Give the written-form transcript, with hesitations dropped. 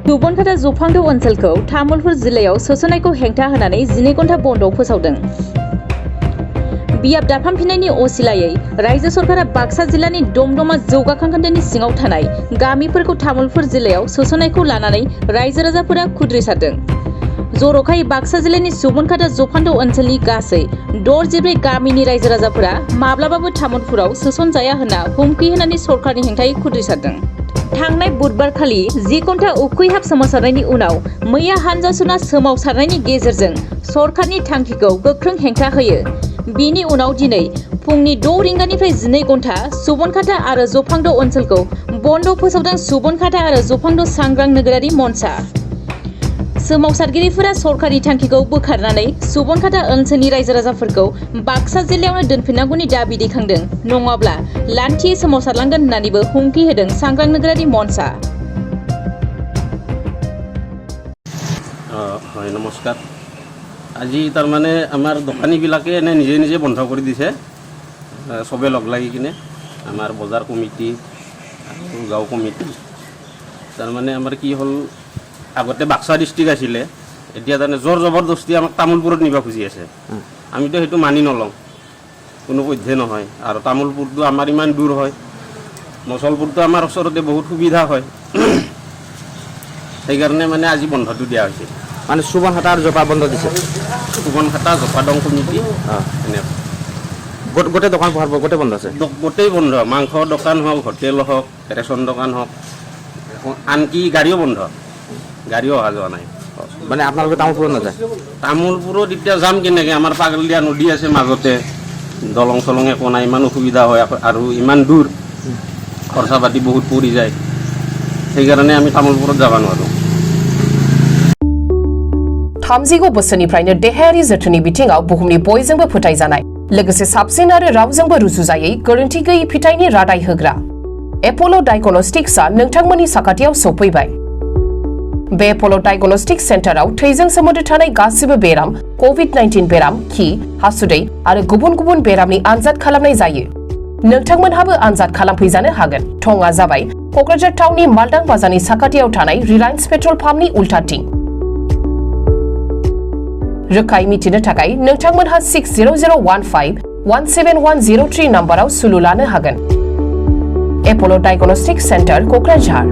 सुबनखाता जफांदो ओनसोलखौ तामुलपुर जिल्लायाव सोसननायखौ हेंथा होनानै 12 घन्टा बन्द फोसावदों। बियाब दाफामफिननायनि असिलायै रायजो सरकारा बाक्सा जिल्लानि दमदमा जौगाखांखोन्दोनि सिङाव थानाय गामिफोरखौ तामुलपुर जिल्लायाव सोसननायखौ लानानै रायजो राजाफोरा खुद्रिसारदों। जरखायै बाक्सा जिल्लानि सुबनखाता जफांदो ओनसोलनि गासै 64 गामिनि रायजो राजाफोरा माब्लाबाबो तामुलपुराव सोसनजाया होनना हुमखि होनानै सरकारनि हेंथायै खुद्रिसारदों। थांनाय बुधबार खालि 10 घन्टा उखैहाब सोमावसारनायनि उनाव मैया हानजा सुना सोमावसारनायनि गेजेरजों सरकारनि थांखिखौ गोख्रों हेंथा होयो। बिनि उनाव दिनै फुंनि 6 रिंगानिफ्राय 12 घन्टा सुबनखाता आरो जफांदो ओनसोलखौ बन्द फोसावदों सुबनखाता आरो जफांदो सांग्रां नोगोरारि मन्चा। सोमावसारगिरिफोरा सरकारि थांखिखौ बोखारनानै सुबनखाता ओनसोलनि रायजो राजाफोरखौ बाक्सा जिल्लायावनो दोनफिननांगौनि दाबि दैखांदों, नङाब्ला लान्थियै सोमावसारलांगोन होननानैबो हुमखि होदों सांग्रां नोगोरारि मन्चा। হয় নমস্কাৰ। আজি তাৰমানে আমাৰ দোকানীবিলাকে এনে নিজে নিজে বন্ধ কৰি দিছে, চবে লগ লাগি কিনে আমাৰ বজাৰ কমিটি আৰু গাঁও কমিটি। তাৰমানে আমাৰ কি হ'ল, আগতে বাক্সা ডিষ্ট্ৰিক্ট আছিলে, এতিয়া তাৰমানে জোৰ জবৰদস্তি আমাক তামোলপুৰত নিব খুজি আছে। আমিতো সেইটো মানি নলওঁ, কোনো পধ্যে নহয়। আৰু তামোলপুৰটো আমাৰ ইমান দূৰ হয়, মচলপুৰটো আমাৰ ওচৰতে বহুত সুবিধা হয়। সেইকাৰণে মানে আজি বন্ধটো দিয়া হৈছে। মানে সুবনখাতা আৰু জপা বন্ধ দিছে। সুবনখাতা জপা দং কমিটি এনেকৈ গোটেই দোকান পোহাৰ গোটেই বন্ধ আছে। গোটেই বন্ধ, মাংস দোকান হওক, হোটেল হওক, ৰেচন দোকান হওক, আনকি গাড়ীও বন্ধ, গাড়ীও অহা যোৱা নাই। মানে আপোনালোকে তামোলপুৰত নাযায়? তামোলপুৰত এতিয়া যাম কেনেকৈ? আমাৰ পাগলদিয়া নদী আছে মাজতে, দলং চলং একো নাই, ইমান অসুবিধা হয় আৰু ইমান দূৰ, খৰচা পাতি বহুত পৰি যায়। সেইকাৰণে আমি তামোলপুৰত যাব নোৱাৰোঁ। 30 बोसोरनिफ्रायनो देहायारि जोथोननि बिथिङाव बुहुमनि बयजोंबो फोथायजानाय, लोगोसे साबसिन आरो रावजोंबो रुजुजायै गोरोन्थि गैयै फिथाइनि रादाय होग्रा एप'ल' डायग्नोस्टिक्सआ नोंथांमोननि साखाथियाव सौफैबाय। बे एप'ल' डायग्नोस्टिक्स सेन्टाराव थैजों सोमोन्दो थानाय गासिबो बेराम, COVID-19 बेराम, खि, हासुदै आरो गुबुन गुबुन बेरामनि आनजाद खालामनाय जायो। नोंथांमोनहाबो आनजाद खालामफैजानो हागोन। थंआ जाबाय क'क्राझार टाउननि मालदां बाजारनि साखाथियाव थानाय रिलायन्स पेट्रल पाम्पनि उल्टाथिं। रोखायै मिथिनो थाखाय नोंथांमोनहा 6001517103 नाम्बाराव सुलु लानो हागोन। एप'ल' डायग्नोस्टिक्स सेन्टार क'क्राझार।